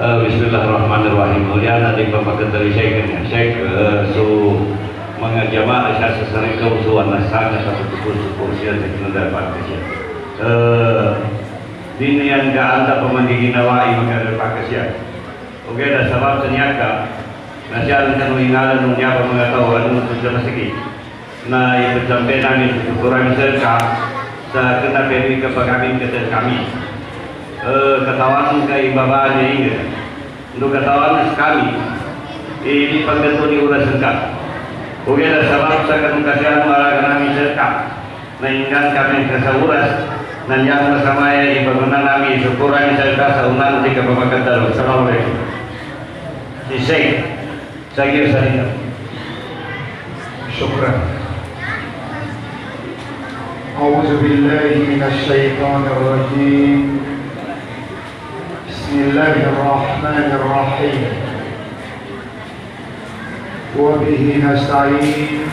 Bismillahirrahmanirrahim. Mulia nanti Bapak Ketua Syekh su mengajama asas sesari keusuhan naskah satu kursian sekitar dapat kesya. Dinian ka anda pemandigi nawai maka dapat kesya. Oke, dah sebab ternyata nasihat kan mengalah dunia pengetahuan untuk jelasiki. Nah, itu sampai nangis kurang serka. Sekena beri kepagamin kepada kami. Ketahuan ke ibabahnya ini. Untuk ketahuan sekali. Ini penggantung diurus sengkat. Oke, dah sebab saya akan kasihan malah kami serka. Nah, ingin kami kesauras. Dan yang bersama ya ibadah kami syukuran serka saunan ketika Bapak Ketua. Assalamualaikum. Syekh, saya kira saya. Syukran. A'udzu billahi minasyaitonir rajim. Bismillahirrahmanirrahim. Wa bihi nasta'in.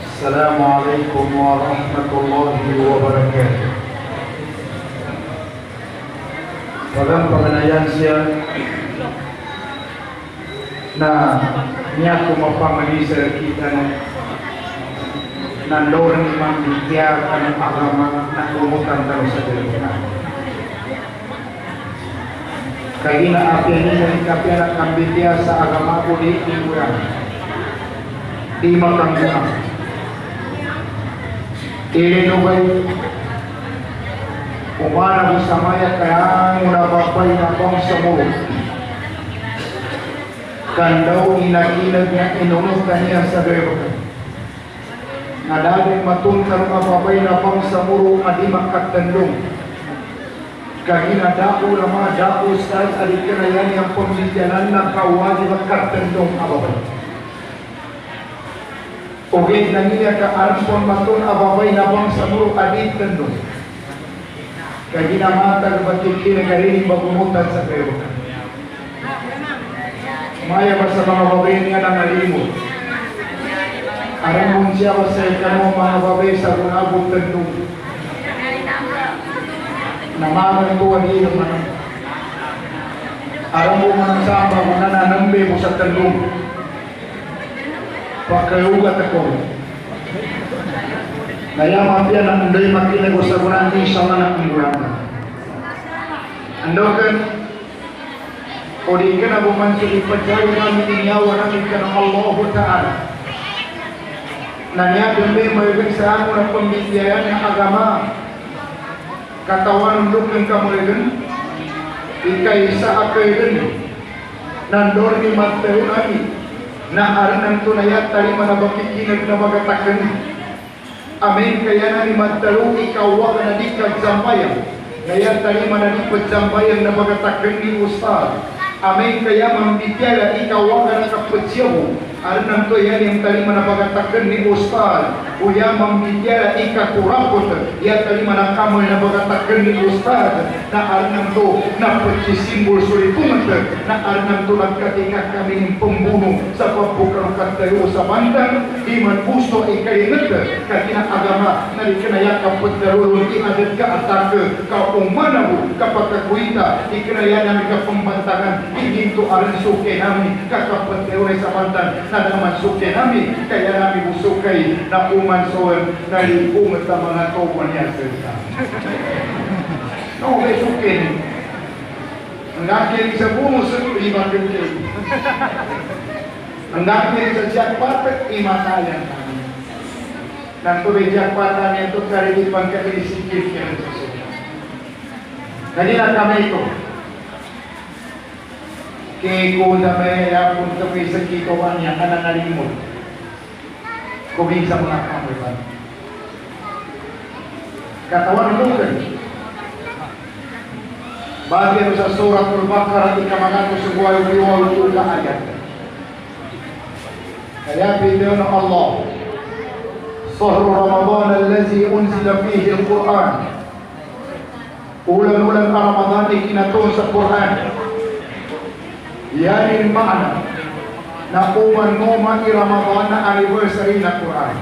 Assalamualaikum warahmatullahi wabarakatuh. Dalam pengenayaan siang na niya kumapamalisar kita na lorong imang bigya ka ng agama na umutan talo sa dalawa. Kaya inaapian niya ni kapya na kambigya sa agama ko di imuran. Di makanggunang. Ilinubay umana busamaya kaya muna babay na pang samuro. Kandaw inagilag niya inunutan niya sa bebo. Nadalong matuntar mababay na pang samuro adi makatandong. Kagina dako lama dako style adi kanayan yang pembitianan na kawali makatandong ababay. Ogit na niya ka arampon matun ababay na pang samuro adi tandong. Kagina matag batikil karinig bagumutan sa bebo. Maya sa mga babay niya ng alimot. Aram mong siya sa ikano mga babay sa kunabot tandong. Namaman ko ang ino man. Aram mo man samba mo nananambi mo sa tandong. Pagkayugat ako. Nayaman yan ang unday makinig ko sa kunang isa man ang ingurama. Andokan o di ka na bumanso ipagkaroon namin inyawa namin ka ng Allah Ta'ala na niya dumbi mayroon sa ako ng pamilyayan ng agama katawan ng ng kamuligan ikaysa akaylan nandor ni Mateo namin na aran ng tunayat tali manabakikinag na magatakan amin kaya na ni Mateo ikaw ka na di kagsambayan kaya tali manadipad sambayan na magatakan ni Ustad amin kaya mambitiala ikaw ka na kapatsyaw aran to yan yung tali manapagatakan ni Ustad uya mambitiala ikakurapot yan tali manakamoy na pagatakan ni Ustad na aran to na pagsisimbol sulipungan na aran to nagkatingak kami ng pembunuh sa pagbukarukan tayo sa bandang di man gusto ikainag kakina agama na di kinaya kapagdarulong iadat ka atake ka umanaw kapag kakuita di kinaya namin kapambantangan Iginto aran suke namin kakapat teore sa bantan na naman suke namin kaya namin usukay na umansoan na lipungat sa mga kauban niya sa no, may suke ang nakilig sa bungo sa lima kintay ang nakilig sa jackpot imatayan namin nang tuloy jackpot namin ito karilipan kakilisikil kaya sa suke kanina kami ito kaya kung na may punta ko sa kikawan niya, kananalimot. Kubing sa mga kamulipan. Katawan lugan. Bagian sa surat Al-Baqarah, ikamangan ko sa buhay liwal ula ayat. Kaya bidyo ng Allah. Sahru Ramadan allazi unzila fihi Al-Quran. Ulan-ulan Ramadan ikinatun sa Quran. Yanin makna na uman-uman ni Ramadan na anniversary na Quran.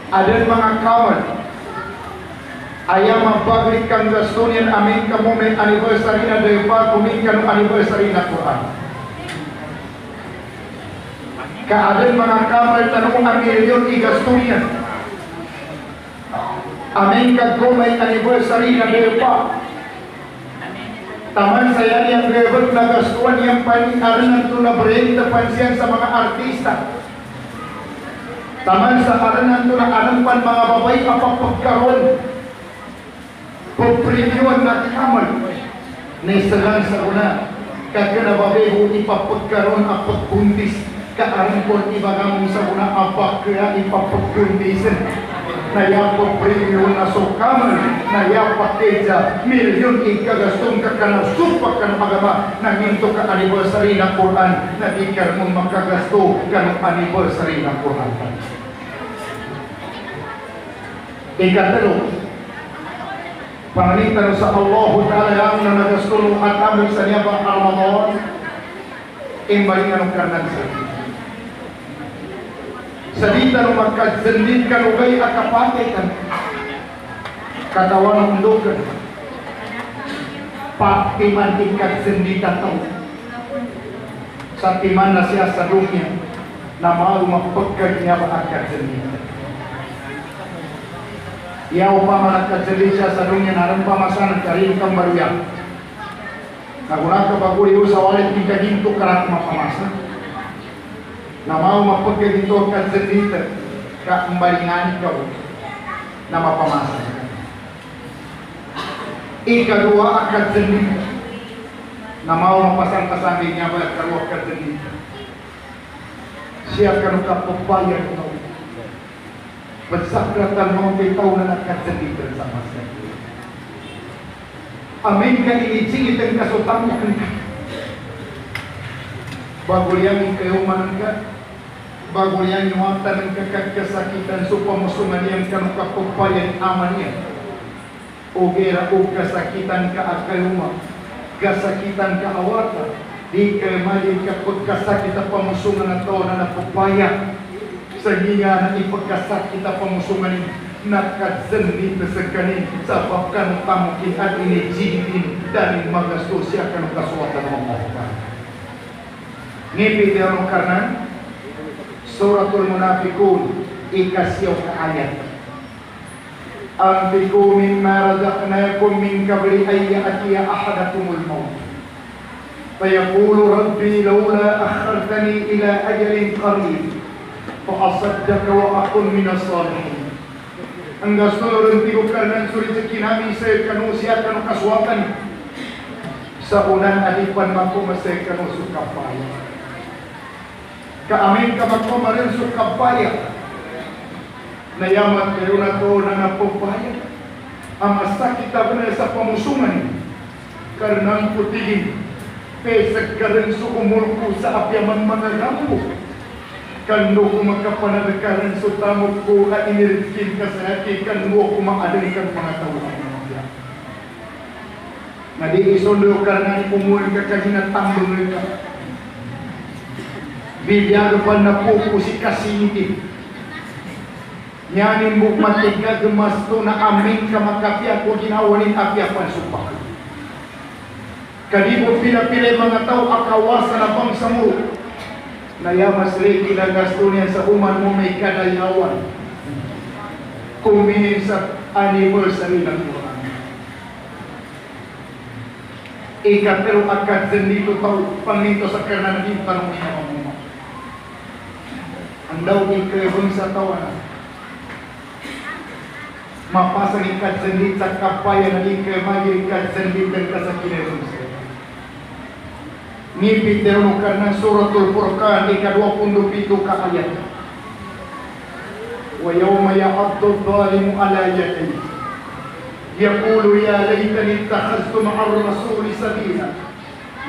Ada mga kawan Ayam mabagli kang gastunian amin ka moment anniversary na depa kumin kanu anniversary na Quran. Keadaan mga kamay tanong ang milyon igastunian. Amin ka kumay anniversary na depa. Taman saya yang rebel na gastuan yang paling aranan to na berita pansiyan sa mga artista. Taman sa aranan to na anampan mga babay apapagkaroon. Pempremiuan na kamal neselang sa una kakana babeho ipapagkaroon apat buntis kaarangkon ibagamong sa una apak kaya ipapagkundisan na yapag premium na so kamal na yapag keja milyon ikagastong kakana supak kan agama na minto ka anniversary na Quran na ikar mong makagasto kan anniversary na Quran. Ikatalo panganitan sa Allah Ta'ala yang nanagastulo at amig sa niya ba Ramadan imbalik anong karnan sa dita nung magkadzendit ka lugay at kapatay ka katawan ng undogan paktiman ikadzendit at tao sa timan na siya sa dunya na mahal mapagkag niya ba at kadzendit. Ia upama nakadzeli siya sa dunya naran pamasan karin kang baruya. Naguna ka baguli sa walit kita ginto karat mapamasa. Na mau mapagkaginto kadzeli ka umbalingan ka na mapamasa. Ikadua kadzeli na mau mapasang kasambi niya ba karuwa kadzeli. Siya kanu kapagbayar ko. Bersakratan mau tahu na nakadzeli bersama saya. Amin kan ini cingit ang kasutang kan. Bagul yang keumanan ka, bagul yang nyuatan ng kesakitan supamusungan yang kanu kapagpayan aman yan. Ogera o kasakitan ka akayuma, kasakitan ka awata, di kemali kapagkasakitan pamusungan na to na napagpayan. Sehingga na ipagkasat kita pamusungan nakadzendit sekanin sababkan tamu kihat ini jingin dari magasto siya kanu kasuatan mengatakan ngipi dia karena suratul munafiqun ikasyaw ka ayat anfiqu mimma razaqnakum min qabli an ya'tiya ahadakumul maut fayaqulu rabbi laula akhartani ila ajalin qarib fa'asaddaka wa akun minas salihin. Ang gasto rin tigo kanan suri rezeki namin sa kanu siya kanu kaswatan sa unan alipan mako masay kanu sukapaya. Kaamin ka mako marin sukapaya. Nayamat kayo na to na napupaya. Ang masakit na sa pamusungan karena ang putigin pesag ka rin sukumulko sa apyaman mga rambo. Kando ko magkapanadakaran so tamok ko at inirikin ka sa akin kando ko maadalikan mga tawag mga na di isondo karena ipumuan ka kaginatambang ka bibiyago pa na po ko si kasinti nyanin mo matiga gemasto na amin ka makapya ko ginawanin apyapan supak kalibo pila-pila mga tao akawasan na bangsa mo nayamas lagi na gasto niya sa uman mo may kadayawan kuminin sa anniversary ng Quran. Ikatero agad dito tao panginto sa kanan ng tanong niya mo. Ang daw ikrebong sa tawanan. Mapasang ikadzendit sa kapaya na ikremagi ikadzendit ng kasakinerong sa ngipit daw karena suratul Furqan ika-27 ka ayat. Wa yawma ya'addu adh-dhalimu 'ala yadayhi yaqulu ya laitani ittakhadhtu ma'a ar-rasuli sabila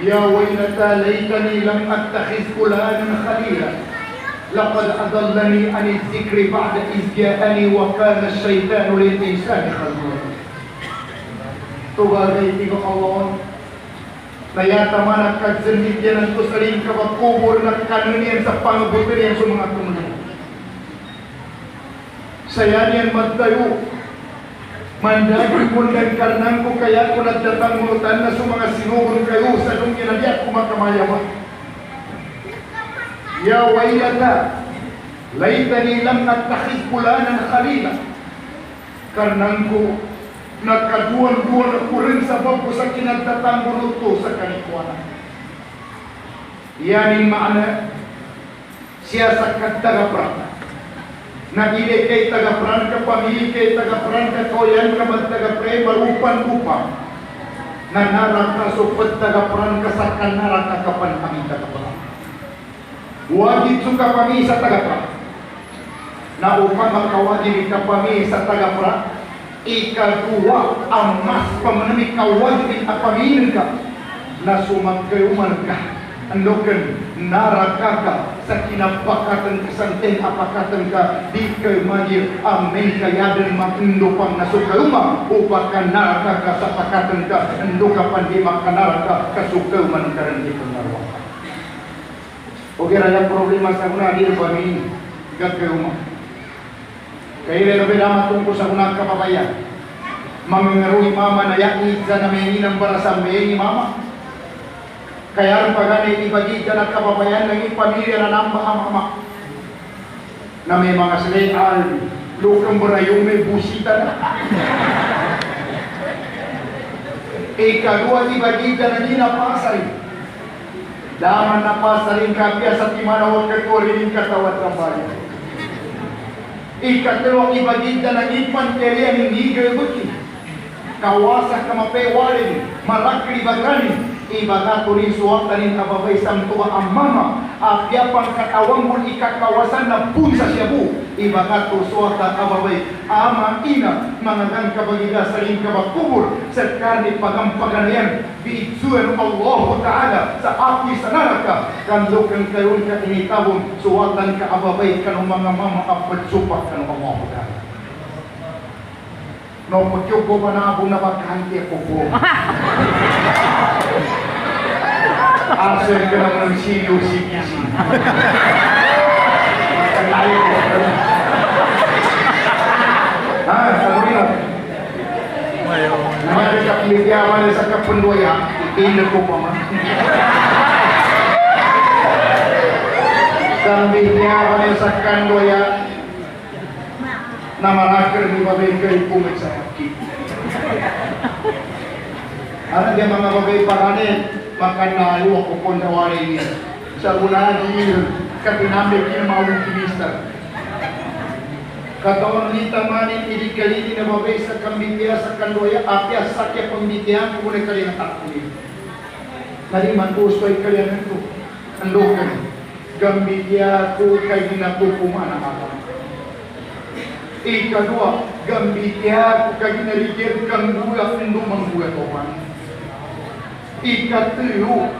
ya waylata laitani lam attakhiz fulanan khalila laqad adallani 'ani adh-dhikri ba'da idh ja'ani wa kana asy-syaitanu lil-insani khadura. Tuwagay tigo Allah Nayata manak kadzendit yan ang kusaling kabakubol na kanunian sa pangabutin yan sa mga tumunan. Saya niyan magtayo Mandagi pun dan karenangku kaya ko nagdatang munutan na sa mga sinugon kayo sa nung kinabiyat ko makamaya mo. Ya wailata, laytani lam nattakhid fulanan khalila. Karenangku nagkaduan-duan ako rin sa bago sa kinagdatang munuto sa kanikwana. Yanin maana siya sa kagtagapran. Nagili kay tagapran ka, pamili kay tagapran ka, koyan ka magtagapre, marupan-upang. Nanarak na supad tagapran ka sa kanarak ka kapan kami tagapran. Wagid suka kami sa tagapran. Na upang makawagid ka kami sa tagapran, ikaduwa ang mas pamanami kawagid at pamilin ka, na sumagkayuman ka. Andokan narakaka sa kinapakatan kasanten apakatan ka di kay magir amen kayadan makindupang nasukayuma upakan narakaka sa pakatan ka andoka pandi makanaraka kasukayuman karan di pengarwa. Oke raya problema sa kuna dir bami gagayuma. Kaya lebih lama tunggu sa kuna kababayan. Mangangaruhi mama na yakni sa naminginang para sa ni mama. Kaya pagani ibagi ka ng kababayan ng pamilya na nambaham-hama na may mga seleal, lukang barayong may busita na. Ikadua ibagi ka ng inapasay. Daman na pasarin kapya sa timanawag kakurin katawat ng bayan. Ikatulong ibagi ka ng infanteria ng higay buti. Kawasak na mapewalin, malakri baganin. Ibaga turin suwak tanin ababay samtua ang mama apya pang katawang mo ikakawasan na punsa siya bu ibaga tu suwak ta ababay ama ina mangagan kabagiga sa rin kabakubur sa karni pagampaganayan biitsuan Allah Ta'ala sa api sa naraka kanlukan kayon ka initabong suwatan ka ababay kanong mga mama apagsupak kanong Allah Ta'ala. No, pagkyog ko pa na abong nabagkahanti ako po. Asal ka naman ng CUCPC. Magkalayo ko. Sabi lang. Naman ka pilipyaman sa kapundoya, itinag ko pa man. Pilipyaman sa kandoya, na marakar di babay kayo pumit sa hakit. Ano dia mga babay paranin, makanayo ako kung nawari niya. Sa unahan niya, katinamit niya mga optimista. Katawan ni tamanin, idikalini na babay sa kambitya, sa kandoya, apya, sakya pambitya, kung kali na takuli. Naliman ko, soy kalianan ko. Andokan, gambitya ko kay ginapupuma na ako. Ikadua, gambitya ko kay ginarigir kang gula, indumang gula toman. Ikatuyo,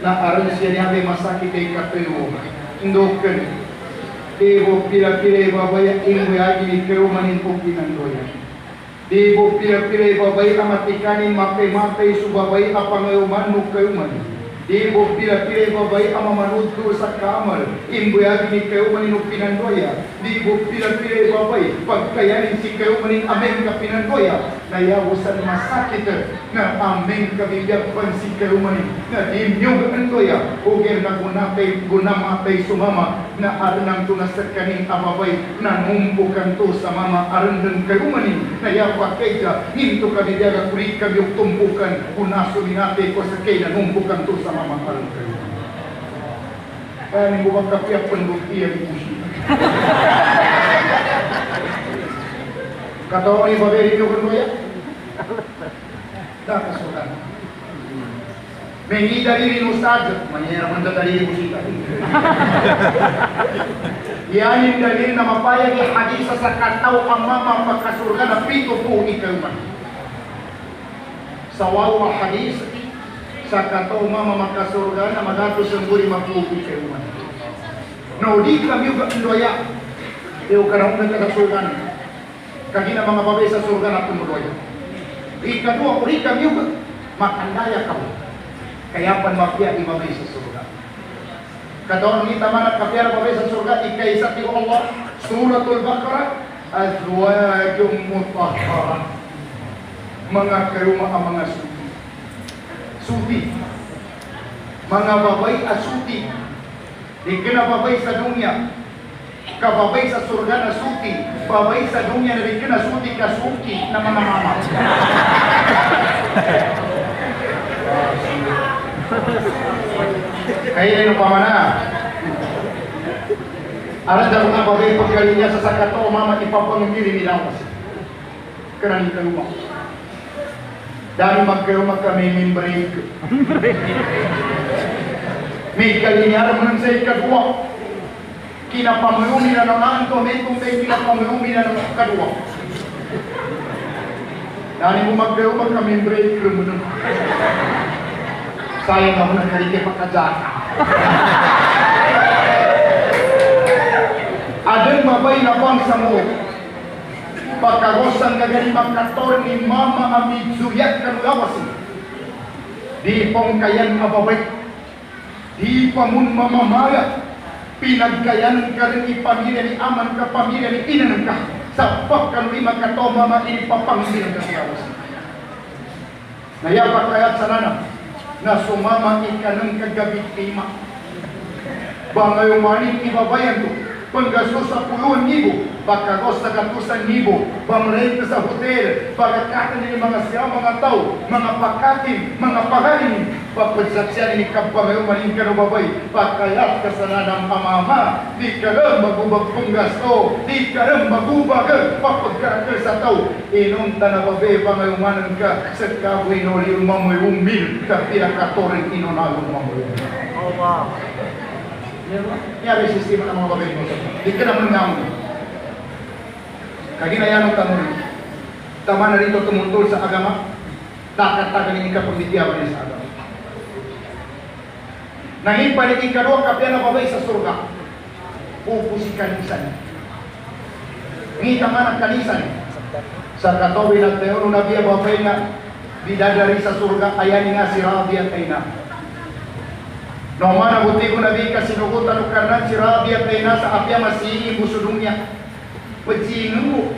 na aron siya niya may masakit ay ikatuyo. Indokan, debo pila-pila babaya ingwaya gini kayo manin po pinandoya. Debo pila-pila babaya amatikanin mapay-mapay subabay apangayuman mo kayo manin. Debo pila-pila babay amamanudto sa kamal ingwaya gini kayo manin po pinandoya. Debo pila-pila babay pagkayanin si kayo manin ameng ka pinandoya. Nayawasan masakit na ameng kabibiyakpan si kayo manin. Na dimyong kandoya ugir na gunamapay sumama na aranang tunas sa kaning ababay na numpukan to sa mama arandan kayo manin. Na yapakay ka hinto kabibiyaka kulit kabiyok tumpukan unaso minate ko sa kay na numpukan to sa mama arandan kayo manin. Kaya ning bubang kapiyak panduktiya di pusi. Katawa ni babay rin yung kandoya. Dah kasukan. Mengi dalili ustaz, manera manda dalili musika. Yanin dalil na mapayag yung hadisa sa kataw ang mama pagkasurga na pito po ikaw man. Sa wawa hadis sa kataw mama magkasurga na magatos ang guri mapupi ikaw man. No, di kami yung kandoya. Yung karang nagkakasurgan. Kagina mga babay sa surga na tumuloy. Ikadua, uri kami yung makandaya ka mo. Kaya pan mafia ibabay sa surga. Kataon ni taman at kapyara babay sa surga, ikaisa ti Allah, Suratul Baqarah, azwajum mutahharat. Mga kayo mga suti. Suti. Mga babay at suti. Di kinababay sa dunya. Kababay sa surga na suti. Babay sa dunya na di kinasuti kasuki na mga mama. Kaya ano pa man na. Alas daw nga babay pagkaling niya sa sakato mama ipapangumili nila kasi. Karani kayo mo. Dahil magkaroon kami membrane. May kalinyara mo nang sa ikadwa. Kinapamayumi na naman ito. May kinapamayumi na ng kadwa. Dahil mo magkaroon kami membrane mo nang. Sayang ako ng karike pagkajaka. Adang mabay na bang sa mo. Pagkagosan nga gani magkator ni Mama Amid Zuyat Kanulawasin. Di pong kayan ababay. Di pa mun mamamaya. Pinagkayan ka rin ipamilya ni Aman ka, pamilya ni Inan ka. Sa pagkanuli magkato mama inipapangilya ng kasiyawasin. Nayapak kayat sa nanang na sumama ikanang kagabit kima. Bangayong maning ibabayan ko. Panggastos sa 10,000, pagkagos sa 100,000, pamrenta sa hotel, pagkakatan ni mga siya, mga tao, mga pakatin, mga pagaling, pagpagsaksyan ni kapangayong maning kanubabay, pagkayat ka sa nanang amama, di ka rin magubag panggasto, di ka rin magubag, papagkakal sa tao, inunta na babe, pangayumanan ka, sa kabuin o yung mamoy umil, kapila katorin inunalong mamoy umil. Oh, wow. Yan ang sistema ng mga babae mo. Di ka naman nga mo. Kaginayan ang tanong. Tama na rito tumuntol sa agama. Takatagan ni kapagditiyawan niya sa agama. Nanging paniting karoon kapya na babae sa surga. Upusi kanisan. Ngita man ang kanisan. Sa katawin at teono na biya babae na bidadari sa surga. Ayan nga si Rabi at Aina. No mana buti ko nabi kasinugutan karena si Rabi at Aina sa apya masingin busudungnya. Pajingin mo.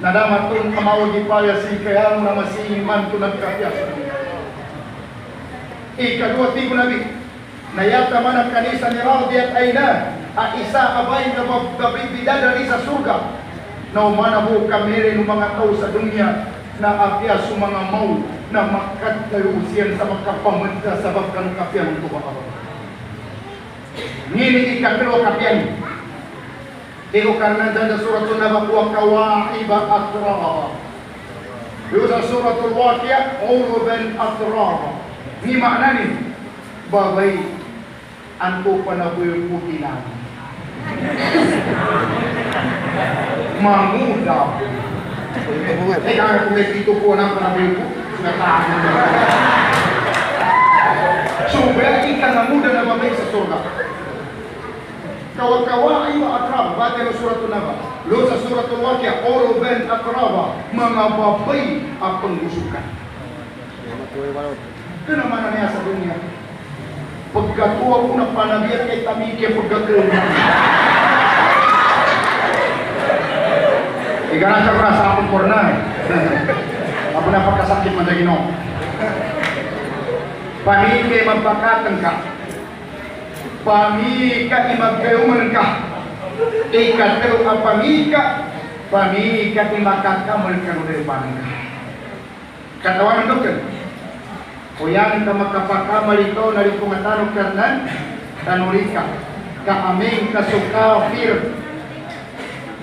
Nadamatun kamawag ipaya si kaya mo na masingin man tunag kapya. Ikadua ti ko nabi. Nayata man ang kanisa ni Rabi at Aina. Isa abay na magbibida dari sa surga. No mana mo kamere ng mga tao sa dunya na apya sa mga mau na makatalusiyan sa magkapamanta sa bagkang kapyan ng tumakabang. Ngini ikakalo kapyan. Iko karnanda sa suratul Nabakuwa kawa'iba atraba. Yung sa suratul Waqi'a uruban atraba. Ni makna ni babay anto panabuyo putilan. Manguda. Kaya kung dito po ng panabuyo po. So, berarti ka na muda na babay sa surga. Kawa-kawa ay maatraba. Bate ng suratul Naba. Lo sa suratul Waqi'a, oro ben atraba. Mga babay ang panggusukan. Ito naman na niya sa dunya. Pagkatuwa ko ng panabiyat kay Tamike pagkatuwa. Iganasa ko na sa akong porna eh. Ako na pagkasakit man na Ginoo. Pamike magpakatan ka. Pamika imagkayuman ka. Ikatero ang pamika. Pamika imagkakamal ka nung panan ka. Katawan ng doktor. Kuyan ka makapakamal ito na rin pumatanong karnan. Tanuri ka. Kaaming kasukafir.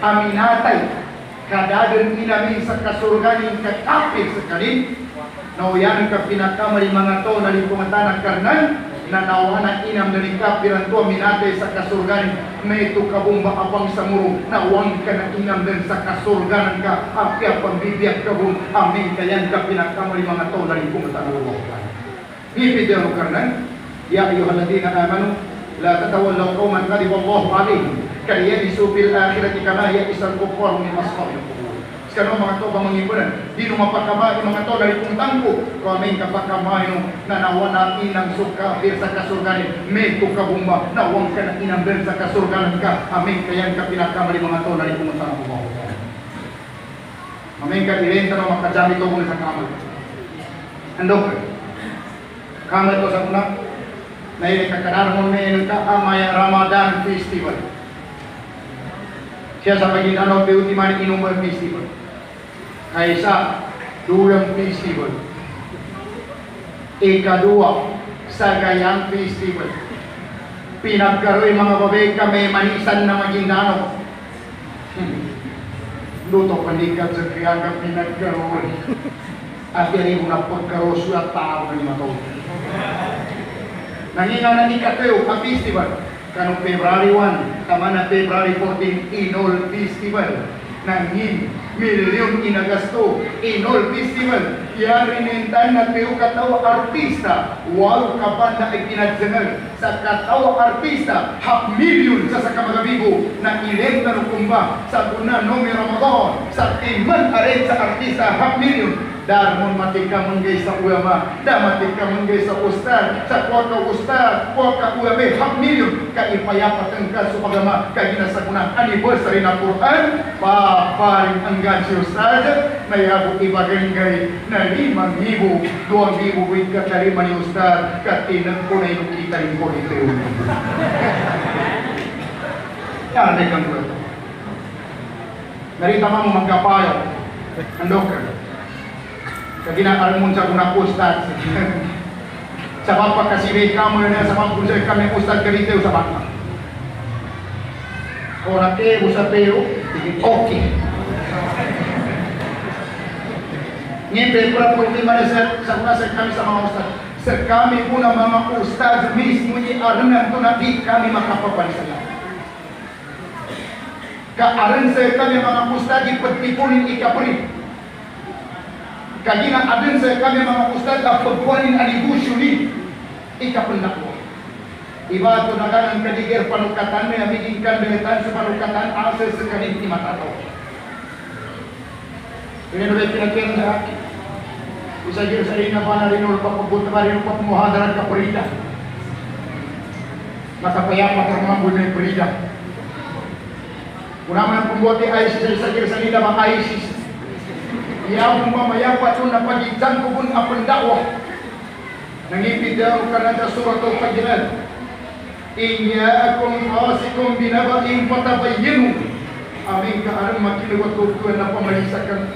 Aminatay. Kadadan inamin sa kasurganin kakapit sa kanin. Nauyan ka pinakamali mga to na rin pumatanong karnan. Na nawanan inam na rin kapiran to minatay sa kasurganin. May ito kabumba abang sa muro. Nawang ka na inam din sa kasurganan ka. Apya pambibiyat kabum. Amin kayan ka pinakamali mga to na rin pumatanong karnan. Bibidyan mo karnan. Ya ayuhaladina amanu. La tatawallaw qawman kadib Allahu alayhim. Kaya isubil akhirati kama ya isal kuffar min ashabil qubur. Kano mga to bang mangipunan? Di no mapakabay mga to dari kung tangko. Kami kapakamay no nanawa na inang suka bir sa kasurganin. May to kabumba nawang ka na inang bir sa kasurganan ka. Amin kayan ka pinakamali mga to dari kung tangko mo. Amin ka irenta no makajami to muna sa kamal. Andok. Kamal to sa una. Na ini kakadar mo na ka amaya Ramadan Festival. Siya sa pagkakano pe ultima ni Inumbal Festival. Kaisa Dulang Festival. Ikadua Sagayang Festival. Pinagkaroy mga babae kami manisan na Maguindano. Luto pandikat sa kiyang pinagkaroy. At yan mo na pagkaroso at tao na lima taon. Nangingaw na ikatayo ang festival. Kanong February 1, tama na February 14, Inol Festival. Nangin, milyon inagasto, Inol Festival. Yari nintan na tayo katawa artista. Walo ka ba na ikinadzengal sa katawa artista, half million sa kamagabigo na ilenta no kumba sa guna nomi Ramadan. Sa timan arin sa artista, half million. Darmon matika menggay sa ulama, matika menggay sa ustad, sa kuaka ustad, kuaka ulama, half million, kaipayapat ang kaso pagama, kaginasaguna anniversary na Quran, paparing ang si ustad, mayabot ibaganggay na 5,000, 2,000 wait kakarima ni ustad, katinag ko na yung kita rin ko ito yun. Yan, ay kang ko. Narita mo magkapayo, andok ka. Kaginaan mo sa kuna ustad. Sa bapa kasi may kamu na sa bapa sa kami ustad kalite sa bapa. Ora ke usa pero okay. Ngimpe pura pura mana sa kuna sa kami sa mga ustad. Sa kami puna mga ustad mismo ni aranan to na di kami makapapansalan. Kaaran sa kami mga ustad ipatipunin ikapuri. Kagina adin sa kami mga ustad ang pagkuhanin ang negosyo ni ikapundak mo. Iba ito na kanang kaligir panukatan may amiging kandiletan sa panukatan asal sa kanin ni matataw. Ini nabay pinagkiran sa akin. Usagir sa rin na pa na rin ulit papapunta pa rin ulit muhadaran ka perida. Makapayapat ang mga buhay na perida. Una man ang pumbuti ISIS sa isagir sa rin na mga ISIS. Yang mamaya patun na pagitan ko pun apang dakwah. Nangipid daw ka na sa surat al-Fajr. Iyyakum fasikum binaba'in fatabayyanu. Amin ka anong makinuwat ko na pamalisakan.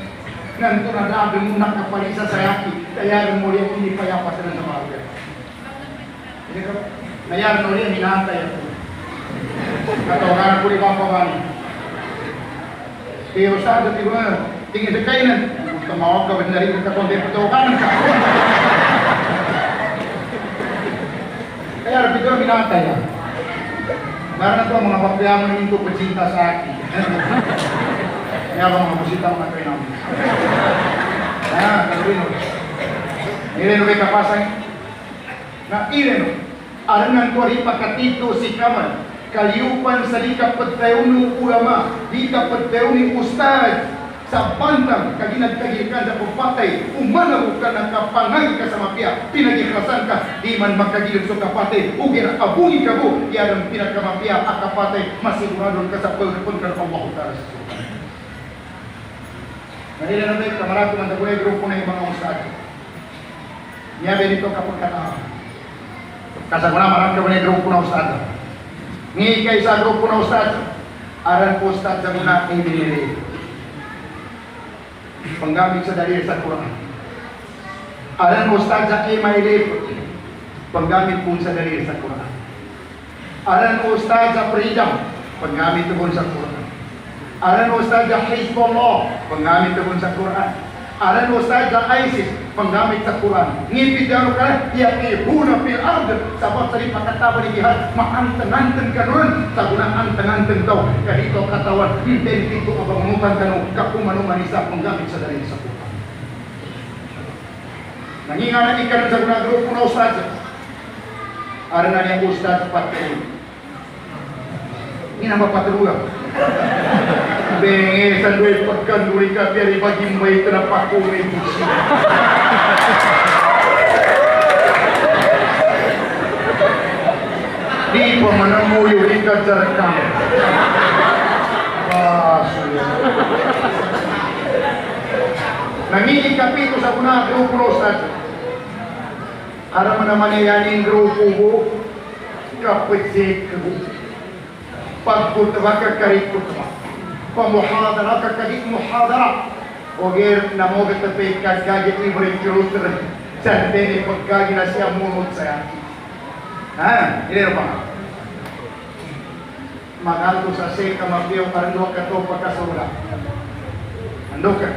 Nanto na dabi mo nakapalisa sa yaki. Kaya mo rin hindi payapat na sa mga. Nayar mo rin hinahantay ako. Katawagan ko rin papawani. Pero sa atin ko na tingin sa kainan. Tumawag ka ba na rin ka kung deputawagan ka. Kaya rapid ko minatay lang. Meron na ito ang mga papiyaman ng ito pagsinta sa akin. Kaya ba mga musita mga kayo namin. Kaya, kalawin o. Ileno may kapasang na ileno. Alam ng kuwari pagkatito si Kaman. Kaliyupan sa di kapagtayo ng ulama. Di kapagtayo ni ustad. Sa bantang kaginagkagikan sa pagpatay, umanaw ka ng kapangay ka sa mafia, pinagikrasan ka, di man magkagilid sa kapatay, ugin abungi ka mo, yan ang pinagkamafia, ang kapatay, masiguradon ka sa pagpun ka ng pamahutaras. Nahila na tayo, kamarako man tagoy, grupo na yung mga ustad. Niyabe nito kapag katahan. Kasaguna marang ka man yung grupo na ustad. Ngayon kayo sa grupo na ustad, aran po ustad sa muna, ibinili. Panggamit sa dalil sa Quran. Aran ustad sa imailip, panggamit po sa dalil sa Quran. Aran ustad sa freedom, panggamit po sa Quran. Aran ustad sa Hezbollah, panggamit po sa Quran. Aran ustad sa ISIS, panggamit sa Quran. Ngipid daw ka, yakihuna fil ard, sabab sa pagkataba ni jihad, maantang-antang ka nun, sa gunang antang-antang daw, kahito katawan, hindi dito abangutan ka nun, kakumano manisa, panggamit sa dalil sa Quran. Nanginganan ikan sa gunang grupo na ustad, aran na niya ustad patulog. Ini nama patulog. Bengi sa duwe pagkanduri ka biya ibagi may terapak kumi busi. Di pa manamuyo ikat sa rekam. Suya. Nangingikapi ko sa una grupo sa Ara naman yan yung grupo ko, kapitsik ko. Pagpunta ka karikot mo. Pamuhadara ka kahit muhadara. O gaya na mo katapit ka gagit ibring Jerusalem. San tini pagkagi na siya munod sa yan. Ha? Hindi ba? Magalto sa seka mabiyaw karando ka to pagkasula. Ando ka.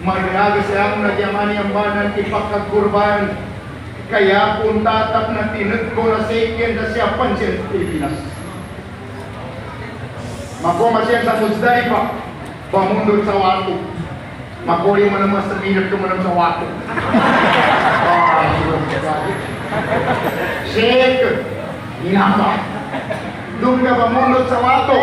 Magreaga sa ako na diamani ang banan ipagkagkurbayan. Kaya kung tatap na tinag ko na sekyan na siya pansin sa Pilipinas. Makumasyan sa musday pa, pamundod sa wato. Makuli mo naman sa minat ko naman sa wato. Sekyan, inapa. Doon ka pamundod sa wato.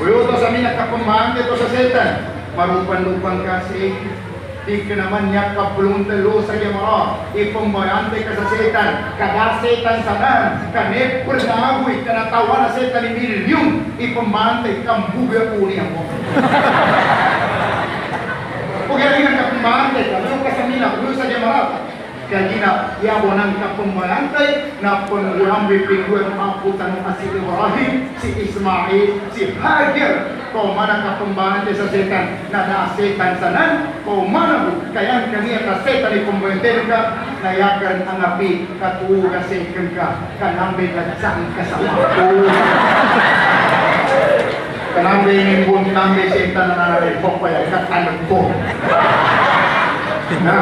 Puyuto sa minat kapambahan dito sa setan. Marupan-lupan ka sekyan. Di ka naman niya kapulong talo sa yamara. Ipambayante ka sa setan. Kada setan sanan. Kanep pernagoy. Kanatawa na setan ni milyon. Ipambayante kang buga uli ako. Huwag yan nga kapambayante. Kapulong ka sa mina. Kapulong sa yamara. Kaya gina, yabo ng kapambayante na pangulang bipinggo ang aputan ng si Ibrahim, si Ismail, si Hagar. Kung mana kapambayante sa setan na naasetan sanan, kung mana kaya kaniya ka setan ipambayante ka, nayakan ang api, katuwa setan ka, kanambay ladsang ka sa wato. Kanambay ng buong nambay setan na nanaripok pa yan, katanag ko. Na,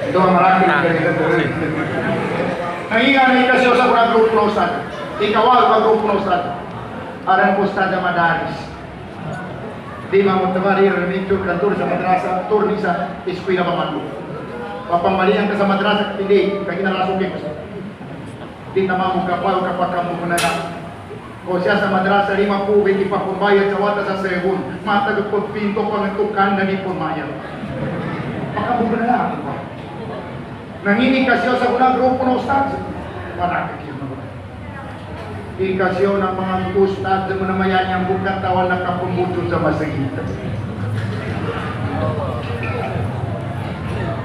ito ang maraming ganito. Nanginga na ikasyo sa kurang grupo nosan. Ikawal pa grupo nosan. Arang postada madaris. Di mamutawari remedyo kantor sa madrasa, turni sa eskwela pamalo. Papambalian ka sa madrasa, hindi, kaya kinarasukin ko sa. Di tamamong kapal kapag kamu na. O siya sa madrasa, 5 pubig, ipapumbayad sa wata sa segun. Matagapot pinto pangantukan na ni pumayad. Makabuga na lang. Nanginikasyo sa unang grupo ng ustad. Marakakil na ba? Ikasyo ng mga ustad mo na mayan yung bukat tawan na kapumuto sa masagitan.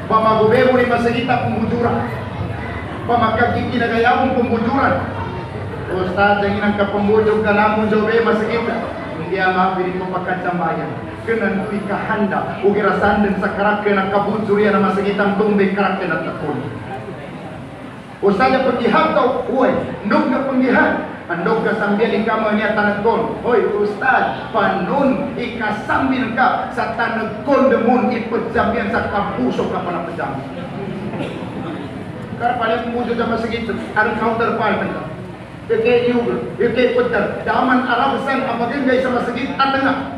Pamagubebo ni masagita pumuduran. Pamagkakikinagayawang pumuduran. Ustad ang inang kapumudog ka namon sa ube masagita. Hindi ang mapilit mo pagkatsambayan. Kena ikahanda ugirasan din sa karakter ng kabunsuriya na masagitang tumbay karakter ng takon. Ustadya pagihag daw, uy, ndog na pagihag. Andog ka sambian ikama niya tanagkon. Hoy, Ustad, panon ikasambil ka sa tanagkon demon ipagsambian sa kapuso ka para pagsambian. Karena paling pumusod sa masagit, ang counterpart ka. Ikay yugo, ikay putar. Daman arabasan ang magingay sa masagit at nga.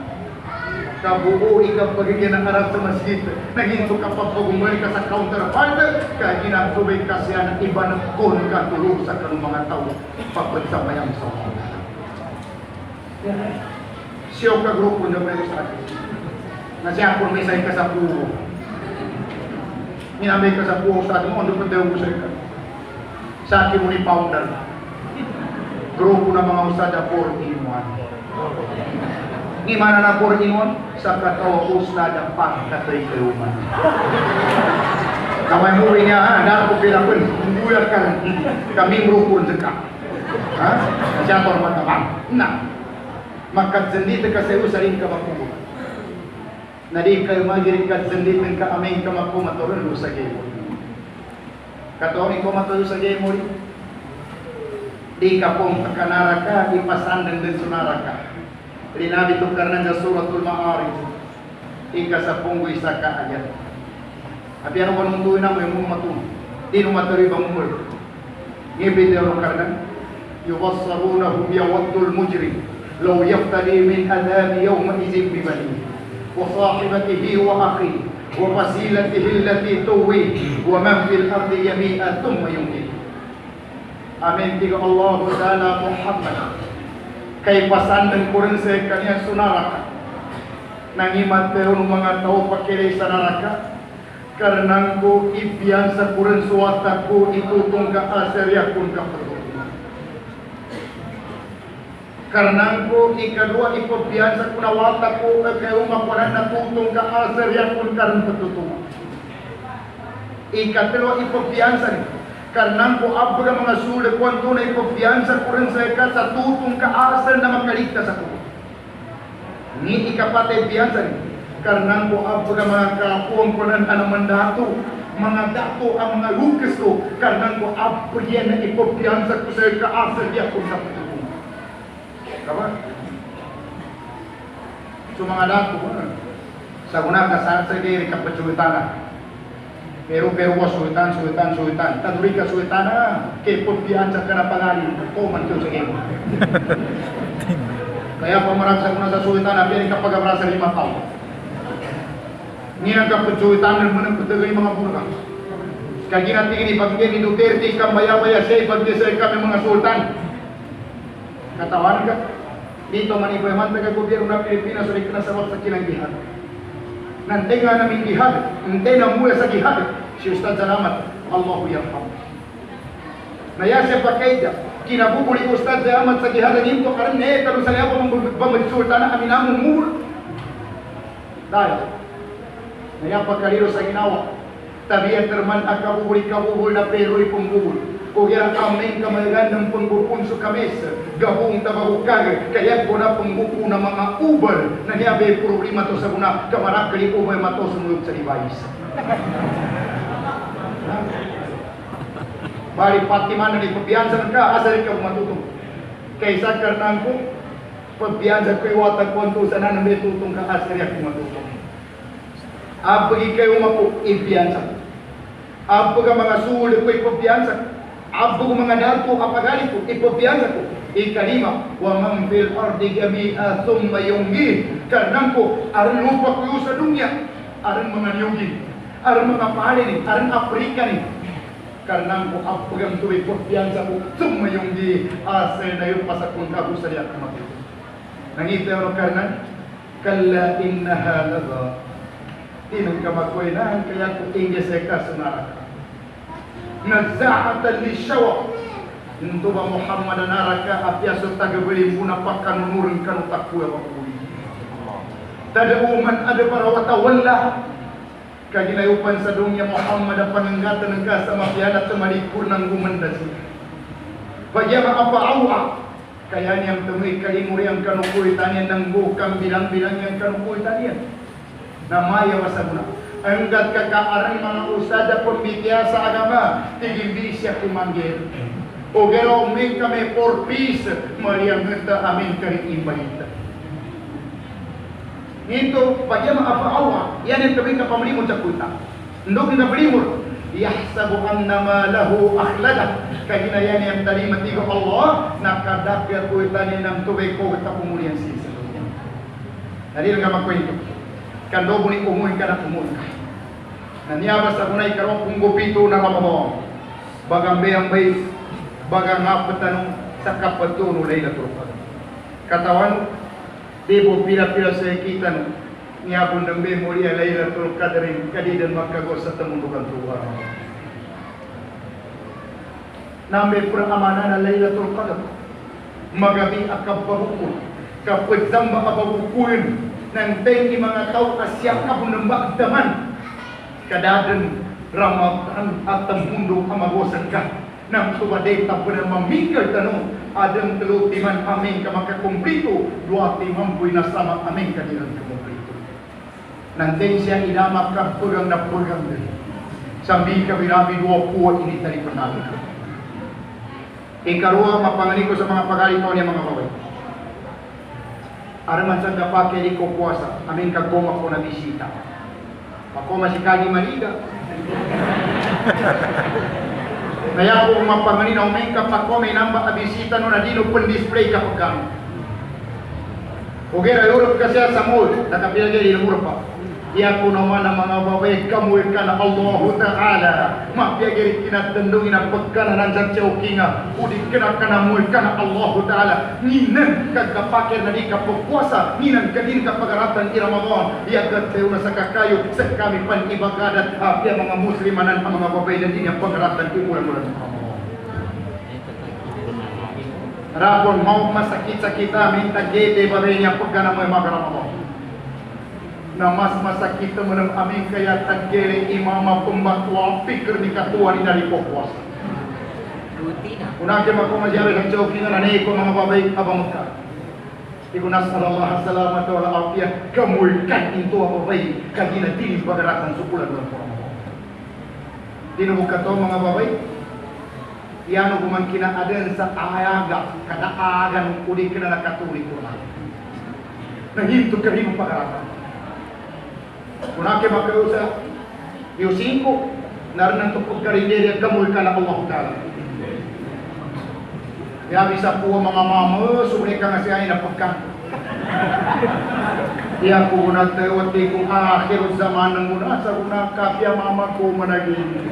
Kabuo ikaw pagiging ng Arab sa masjid. Naginto ka pa pagumali ka sa counterpart. Kaya ginatubig ka siya ng iba ng kon ka tulog sa kanong mga tao. Pagpagsamayang sa mga. Siyo ka grupo na may sa akin. Na siya kung may say ka sa puho. Minamay ka sa puho sa akin mo. Ano pa tayo gusto ka? Sa akin mo ni founder. Grupo na mga usada 4-in-1. Gimana na 4-in-1? Sa katawa ustad ang pangkatoy kayuman. Kamay muwi niya, ha? Dahil ko pinapun. Buyat ka lang. Kami grupo ka. Ha? Nasya torman naman. Na. Magkatsandito ka sa iyo, sarin ka makuha. Na di kayo magirin katsandito ka aming ka makumaturan mo sa game. Katawa ko matulog sa game mo. Di ka pong kanara ka, ipasandan din sunara ka. Rinabi ito karena sa suratul Ma'arij. Ika sa punggoy sa kaagad. At yan ang panuntuin na mo yung matun. Di numatari bang umur. Ngibid yung karena. Yuwassarunahum yawaddul mujrim. Law yaftali min adhabi yawma izin bibani. Wa sahibatihi wa akhi. Wa fasilatihi allati tuwi. Wa man fil ardi yami'a thumma yumid. Amin. Tiga Allah Ta'ala Muhammad. kay pasandan ko rin sa kanya sunaraka. Nangimat pero ng mga tao pakilay sa naraka. Karena ko ibiyansa ko rin suwata ko itutong ka aserya kung kapatulungan. Karena ko ikadua ipabiyansa ko na wata ko kayo makunan natutong ka aserya kung karon patutulungan. Ikatlo ipabiyansa ni. Karena ko abra mga sulit ko ang tunay ipabiyansa ko rin sa tutong ka aser na makaligtas ako. Ni ikapatay biyansa ni. Karena ko abra mga kapuang ko ng anaman dato. Mga dato ang mga lukas ko. Karena ko abra yan na ipabiyansa ko sa kaasal niya kung napatulungan. Kaba? So mga dato ko na. Sa una kasaan sa gaya kapatsulitana. Pero ko sultan. Taduri ka sultana. Kaya ipabiyansa ka na pangalim. Kuman ko sa gaya. Kaya pamaragsa ko na sa sultan, apyan kapag-abra sa 5 taon. Ngayon kapag sultan na manang patagay mga bunga. Kaya ginatingin ipagigay ni Duterte, ikang maya-maya siya, ipagdesay kami mga sultan. Katawan ka, dito manipayaman taga gobyerno ng Pilipinas, ulit na sa waksa kilang jihad. Nantay nga namin jihad, nantay na mula sa jihad, si Ustad Salamat, Allahu yarham. Naya siya pakayda, kinabubuli Ustad Salamat sa jihad ng ito, karena kalau saya apa bamagsultana kami namong mul. Dahil, naya pagkaliro sa ginawa, tabiyan terman kabubul na pero ipungbubul. Kung yan amin kamalagan ng pangbupunso kames, gabong tabahukag, kaya ko na pangbupu na mga ubal, na niya may problema to sa guna, kamarak kali ubay mato sumulog sa device. Bali pati man na ipabiyansan ka, asal ka matutong. Kaysa karnang ko, pabiyansan ko iwatag konto sa nanang may tutong ka, asal ka matutong. Abagi kayo mapo, ibiyansan. Abag ang mga sulit ko ipabiyansan. Abag ang mga dato, apagali ko, ipabiyansan ko. Ikalima, wa man fil ardi jami'a thumma yunggi. Karnang ko, aran lupa ko sa dunya, aran mga yunggi, aran mga palin, aran Afrika ni. Karena ko apagang tuwid ko piyansa ko sumayunggi asal na yung pasakong kago sa liyak mati. Nangita mo karena kalla innaha laza tinong kamakoy na kaya ko tinggi sa kasunara. Nazza'atan lisyawa nito ba Muhammad naraka apyaso tagabili muna pakanunurin kanu takwa makuli. Tadauman ada para watawalla kaginayupan sa dunya Muhammad ang pananggatan ng kasama piyan at sumalikur ng gumandas. Bagya maapaawa, kaya niyang tumoy kalimuri ang kanukuitan niya ng bukang bilang-bilang niyang kanukuitan niya. Na maya masaguna. Hanggat kakaarang mga usada pambitya sa agama, tigimbi siya kumanggil. O gero uming kami for peace, mariyang henta amin karing imbalita. Ito, pagya maapaawa, yan ang gawin ka pamalimod sa kuita. Ndog na palimod, yahsabu annama lahu akhlada. Kaya ginayan niyang taliman tigo Allah, nakadakya kuita niya ng tubig ko at pumulian sisa. Nalil nga magkwento. Kando mo ni umuin ka na umuin ka. Nanyabas sa kunay karong kung gupito na mamamo. Bagang bayang bay, bagang apatanong sa kapatuno na ilaturpan. Katawan, Debo pila-pila sa kita no, ngapon ng memori ay Laylatul Qadr kadidan magkagos sa tamundukan tuwa. Nambe pura amana na Laylatul Qadr. Magabi akab babukul, kapag zamba ababukuin ng tengi mga tao asya kabunambak daman. Kadadan ramatan at tamundo amagosan ka. Nang tuwaday tapo na mamingkal tanong, adang telutiman aming ka makakumplito, duwati mamboy na sama aming kanilang kumplito. Nandiyan siya inamak ka pugang na pugang din. Sambil kami namin dua puwa ini tali namin. Ikaruha mapangani ko sa mga pagalito niya mga kaway. Araman sa kapake di ko puasa, aming kagoma ko na bisita. Ako masikagi maliga. Kaya ako mapangani na umay kapag ko may namba abisita no na dino pan-display kapag kami. Okay, na Europe kasi sa mall, nakapilagay ilang Europa. Ya kuno mana mga babae kamu ikan Allah Ta'ala mapya geri kina tendungi na pagkana nan sa chokinga udi kena kana mu ikan Allah Ta'ala ninen kagapakir na di kapagpuasa ninen kadin kapagaratan i Ramadan ya kateu na sa kakayo sa kami pan ibagadat apya mga muslimanan ang mga babae na din ang pagaratan i bulan-bulan Ramadan. Rapon mau masakit sa kita minta gede babae niya pagkana mo mga Ramadan. Na mas masakit menang amin kaya tagere imama pembatwa pikir ni katua ni dari puasa. Unake mako majare ng choking na nei ko mga babae abang ka. Iku nasallallahu salamat wa afiyah kamulkan into babae kagina tinis bagarakan sukulan ng Ramadan. Dino buka to mga babae. Iano guman kina aden sa ayaga kada agan udi kina nakaturi ko na. Nahinto kami pagarakan. Unake makausa yung 5 naran ng tupog karinderya kamul ka na Allah Ta'ala. Kaya bisa po mga mama sumuli ka nga siya ay napagkan. Kaya po natawati kong akhir zaman ng muna sa una kapya mama ko managin.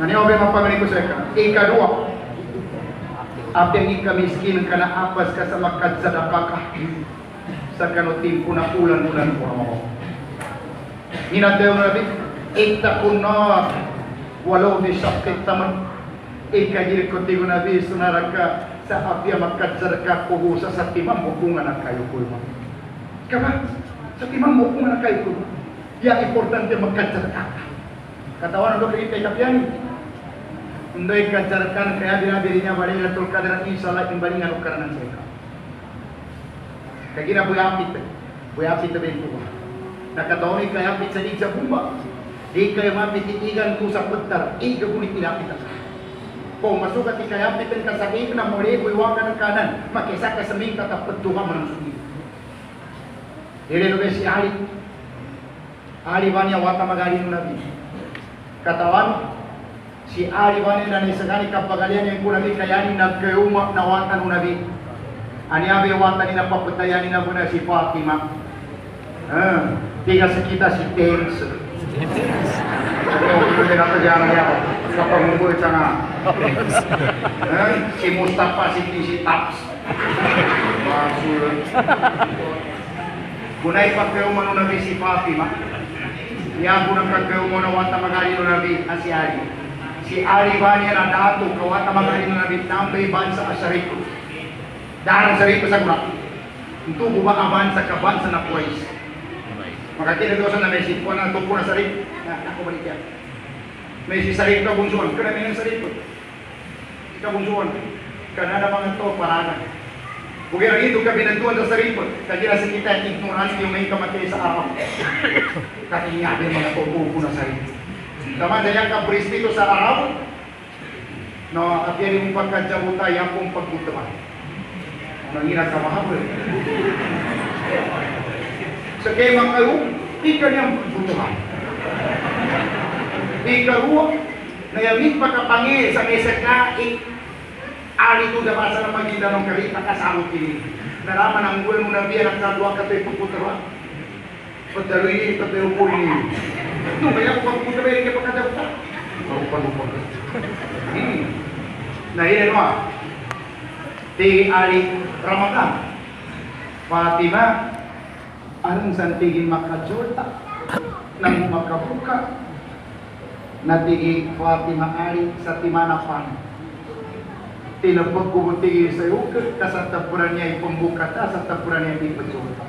Naniobe mapangani ko sa ikadua. Apyang ikamiskin ka na apas ka sa makadsadaka ka. Sa kanutin ko na ulan-ulan ko. Ninadaw na rin, itakun na walaw ni sakit taman. Ikagir ko tigo na rin, sunaraka sa apya magkatsaraka ko sa timang bukungan na kayo ko. Kaba, sa timang bukungan na kayo ko. Yang importante magkatsaraka. Katawan ang dokter itay kapyan. Undoy katsarakan kaya binabirinya balik na tulkadaran isalat yung balingan o karanan sa ikaw. Kagina buyapit na bento ko. Nakataon ay kayapit sa sa bumba. Di kayo mapititigan ko sa putar, iga gunit pinapit ka. Kung masukat ikayapit ang kasakit na muli, buiwakan ng kanan, makisa ka sa ming tatapot tuha mo ng sugi. Ileno ba si Ali? Ali ba niya wata magali ng nabi? Katawan, si Ali ba niya na nisagani kapagalian yung kunami kayanin nagkayuma na wata ng nabi. Ani abe wata ni napaputayan ni na si Fatima. Tiga sa kita si Tens. Ito din nato diyan niya kapag munggo sa nga. Si Mustafa si Taps. Masul. Kunay pagkayo man nabi si Fatima. Iya bunang pagkayo mo na wata magali no nabi si Ali. Si Ali ba niya na dato kawata magali no nabi tambay bansa asariko. Dahil sa rito sa gula, ito bumakaban sa kaban sa napuwais. Makakita doon sa na may sitpo na tupo na sa rito. Ako balik yan. May si sa rito bunsuan. Kaya may sa rito. Ika bunsuan. Kana na mga ito parada. Kung yung ito ka binantuan sa rito, kaya sa kita ignorance yung may kamatay sa araw. Kakingabi mga tupo na sa rito. Tama na yan ka pristito sa araw. No, at yan yung pagkadyabuta, yan pong pagbutawan. Mengira sama apa? Sekema kayu, ikan yang butuhan. Ikaw, nayamit pagkapangi sa mesaka, ali itu dah masa nama kita nong kali takasawut ini. Naraman ang buwan mo na biya nagkadwa ka tayo puputarwa. Pagdalo ini, pagdalo po ini. Ito, kaya ko pagputarwa ini kapagkadaw ka. Lupa. Nahirin mo di ali Ramadan Fatima anong santigin makajulta nang makabuka natigi Fatima ali sa timana pan tinapag kumutigi sa yukit sa tapuran niya ipambuka sa tapuran niya ipajulta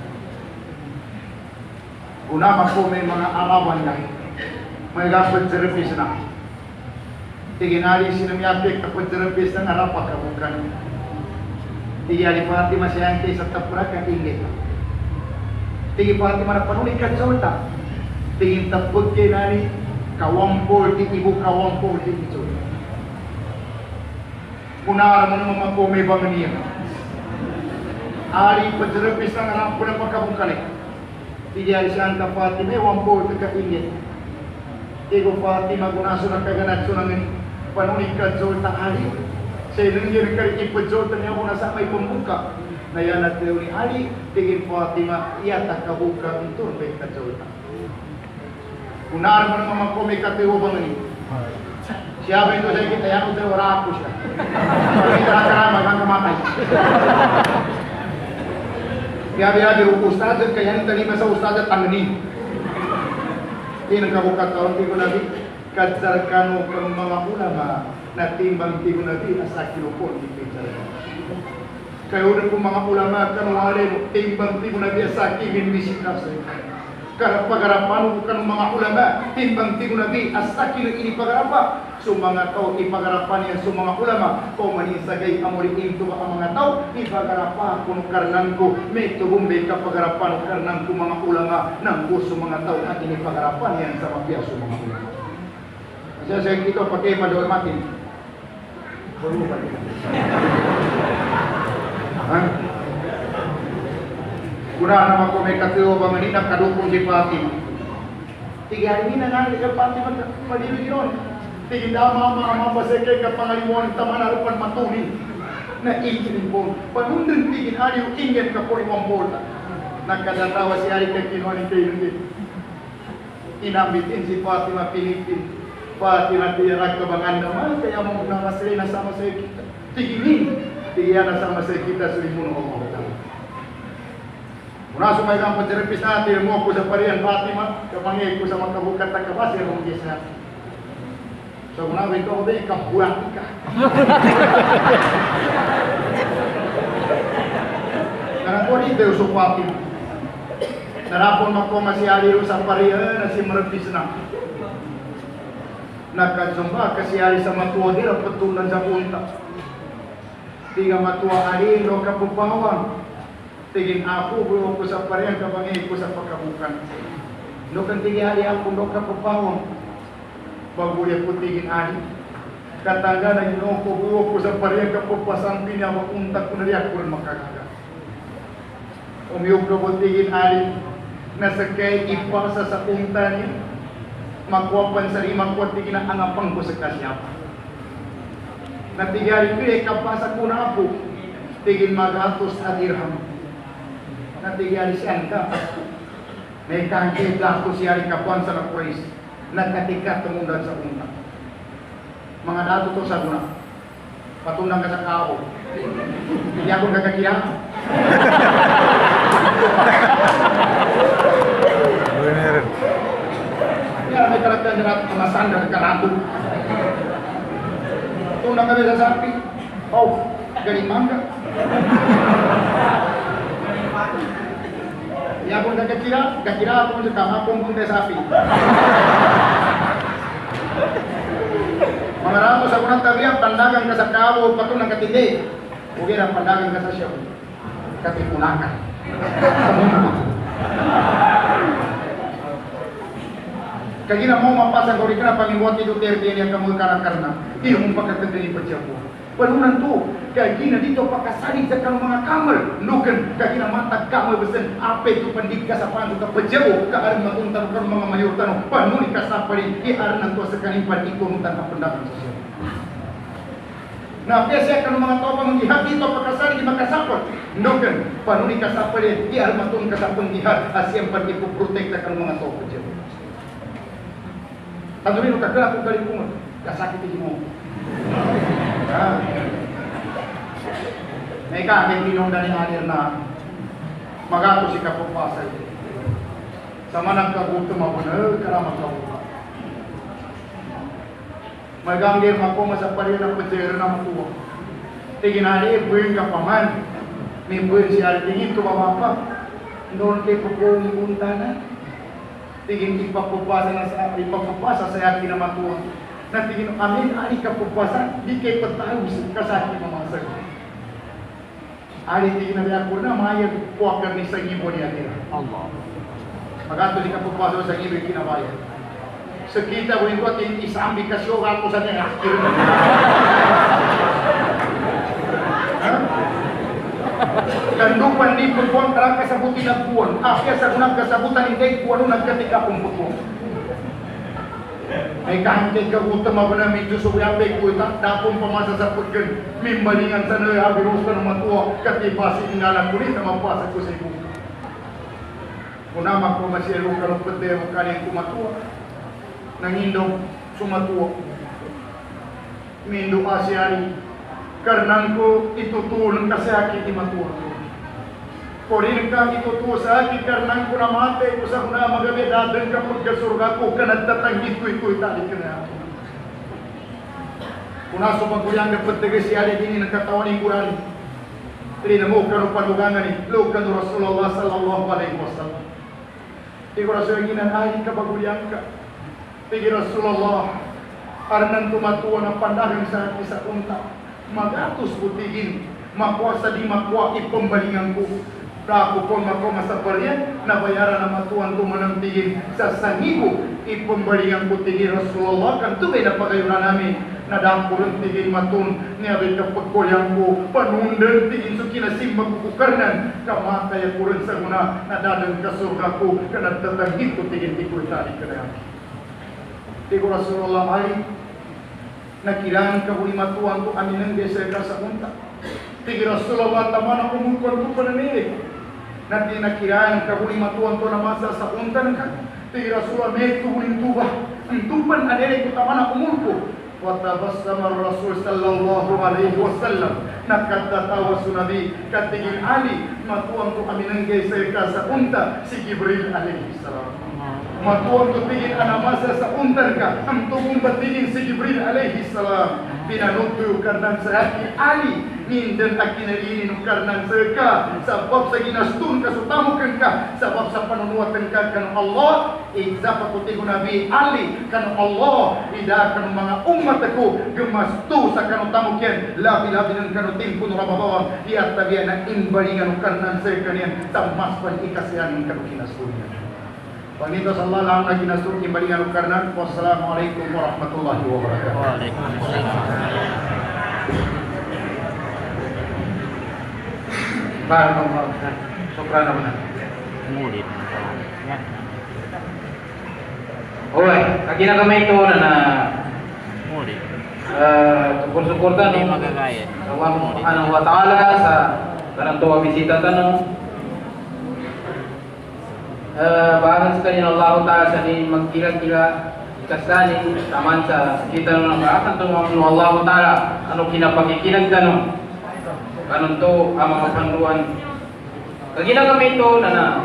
unama po may mga arawan na may gapag servis na tigin ali sinamyapik kapag servis na narapak kabukan Tigi ali Fatima siyante sa tapura ka tingit. Tigi Fatima na panulit ka solta. Tigi tapod kay nani kawampol ti ibu kawampol ti ito. Punara mo naman makumay bang niya. Ali pagjarapis na anak ko na pagkabungkalik. Tigi ali siyanta Fatima wampol ti ka tingit. Tigi Fatima gunaso na kaganat so nang panulit ka solta ali. Saya dengar kali ipajol tanya ko nasa may pembuka. na yan at ni Ali tingin Fatima iya tak kabuka untuk baik kacauta unar man mama ko may katiwo bang ni siapa itu saya kita yang udah orang aku siya kira-kira magang kamatay kaya di ustad kaya yang tadi masa ustad tangani ini kabuka tahun tigo nabi kacarkano kang mga ulama na timbang tigo nabi asa kilopon di kacarkano kaya udah kung mga ulama kan wale timbang tigo nabi asa kingin bisita sa karena pagarapan bukan mga ulama timbang tigo nabi asa kilo ini pagarapa so mga tao ipagarapan yan so mga ulama o manisagay amori into ang mga tao ipagarapa kung karnan ko may tubumbe ka pagarapan karnan ko mga ulama ng gusto mga tao at inipagarapan yan sa mapya so mga ulama kasi sa ito pakai madormatin Kuna nama ko may katiyo ba manina kadukong si Fatima. Tiga hari ini nangan ka Fatima madili ron. Tiga dama mama baseke ka pangaliwan taman arupan matuni. Na ingin po. Panundin tigin hari ingin ka po imong bola. Nakadatawa si hari ka kinuha ni kayo. Inambitin si Fatima Pilipin. Fatima tiyarak ka bang andaman kaya mo namasay na sama sa kita. Tiginin. Tiya na sama sa kita sulimun Allah. Muna sumay kang pagterapis natin mo ko sa parian Fatima, kapangay ko sa magkabukat na kabasir ng Diyos natin. So muna ito ko din, kabuhat ka. Nanapon ito yung sa Fatima. Nanapon magpamasiali sa parian na si Marapis na. Nakadsamba kasi sa matuwa nila patulan sa punta. Tiga matuwa ali no kapupawang. Tingin ako buo ko sa parian kapangay ko sa pagkabukan. No kan tingin ali ako no kapupawang. Baguya ko tingin ali. Katangga na yun ko buo ko sa parian kapupasang pinya mapunta ko na riyak ko makagaga. Umiyog ko tingin ali nasakay ipasa sa punta niya. Magwapan sa rimang ko tingin na angapang ko sa kasyapa. Natigari ko kapasa ko na po. Tingin magatos at dirham. Natigari siya ka. May kangkid gasto siya rin kapuan sa nakulis. Nagkatikat tumundan sa unta. Mga dato to sa guna. Patundang ka sa kao. Hindi ako nagkakira. Kaya may karakter na kamasan na kanato. Tundang kami sa sapi. Oh, galing mangga. Ya pun kakira ako sa kamapong kung sapi. Mga rato sa kunang tabiang, pandagang ka sa kawo, pato ng katindi. Huwag yan ang pandagang ka sa siya. Katipunakan. Kagina mo mapasang kori ka na pangiwati Duterte niya kamoy karang-karna. Iyo mong pagkakagani pa siya po. Panunan to, kagina dito pakasalig sa kanong mga kamar. Nukan, kagina matag kamoy basan. Ape ito pandig ka sa pano ka pajawo. Kaaring matuntan ka ng mga mayor tanong. Panuni ka sa pari, iaran to sa kaning panikunutan ka pandakan sa siya. Na pesa ka ng mga tao pamangihap dito pakasalig makasapot. Nukan, panuni ka sa pari, iaran matun ka sa pangihap. Asyang panikuprotekta ka ng mga tao pajawo. Tandurin mo kagala kung galing kasakit mo. May kakay pinundan ni Anir na magato si kapupasay. Sa manang kagutom ako na karamang kabuka. Maganggir mako sa pariyan ng pajero na matuwa. Tiginali, buwing ka pa man. May buwing siya tingin tumamapa. Noon kay pupong ipunta na. Tingin ipapupasa sa yakin na matuwa. Natingin amin, ali ka pupasa, di kay patayo kasaki mga sagot. Ali tingin na biya ko na, mayag puwakar ni sa ibo niya nila. Allah. Magato di ka pupasa sa ibo yung kinabayan. Sa kita ko yung ating isang ambikasyon ako sa niya akir. Kandupan di pagbuang karang kasabutin na buwan. Afya sa unang kasabutan hindi kuwano nagkatika kong buwan. May kahangkit ka utama ba na medyo suyape ko ita dapong pamasa sa pagkan mimbalingan sa nila abirus ka ng matua katibasi inalang kulit na mapasa ko sa ibu. Kunama ko masyelo ka ng pwede mo kaniyang kumatua nangindong sumatua mindo asyari karnang ko itutulong kasi akin di matua Korin ka itutuwa sa akin karnang ko na mate ko sa kuna magabi dadan ka pagkasurga ko ka nagtatanggit ko ito itali ka na ako. Kuna sumaguyang na pagtagay si Ali din nagkatawan ng Quran. Hindi na mo ka panugangan ni Lukan Rasulullah sallallahu alaihi wasallam. Ikaw Rasulullah ginanahin ka baguyang ka. Tingin Rasulullah karnang tumatuwa ng pandagang sa akin sa unta. Magatos butigin makuha di makuha ipambalingan ko. Ako po masaparyan na bayaran na matuan ko manantigin sa sangibo ipambalingan ko tigil Rasulullah kan tubay na pagayunan namin na dapuran tigil matun niya rin kapag koyang ko panundan tigil so kinasimba ko kukarnan kamatay ko rin sa muna na dadang kasurga ko kanagtatagit ko tigil di ko itali ka na tigil Rasulullah Ali na kailangan ka ko matuan ko amin ang desa ka sa unta tigil Rasulullah taman ako mungkol ko pananilig nanti nakiraan kabuli matuan to na masa sa untan ka ti Rasulullah may tubuling tuba ang tuban adere ko taman umulko wa tabassama Rasul sallallahu alaihi wasallam nakatatawa sunabi katigin Ali matuan to kami nang gaysa ka sa unta si Jibril alaihi salam matuan to tigin ana masa sa untan ka ang tubong batigin si Jibril alaihi salam pinanutuyo karnan sa akin Ali Nindan akinalini nung karnan ka sabab sa ginastun ka sutamukan ka sabab sa panunuatan ka kan Allah dapat puti ko Nabi Ali kan Allah ida kan mga umat ako gemastu sa kanutamukin labi-labi ng kanutin puno Ramadan diat tabian na inbalingan karnan sa kanian tamas pan ikasihan ng kanunastun Panito sallallahu alaihi wasallam inbalingan karnan wassalamualaikum warahmatullahi wabarakatuh. Waalaikumsalam. Barakallahu fiik. Syukran abang. Murid. Ya. Oy, kaki na kami ito na Murid. syukur-syukur ta Hindi no. magagaya. Allah Subhanahu wa taala sa kanang tuwa bisita ta no. Bahan sekali Allah taala sa ni magkira-kira kasani taman sa kita no akan to Allah taala ano kinapakikinag ta no. Kanon to ang mga panduan. Kagina kami ito na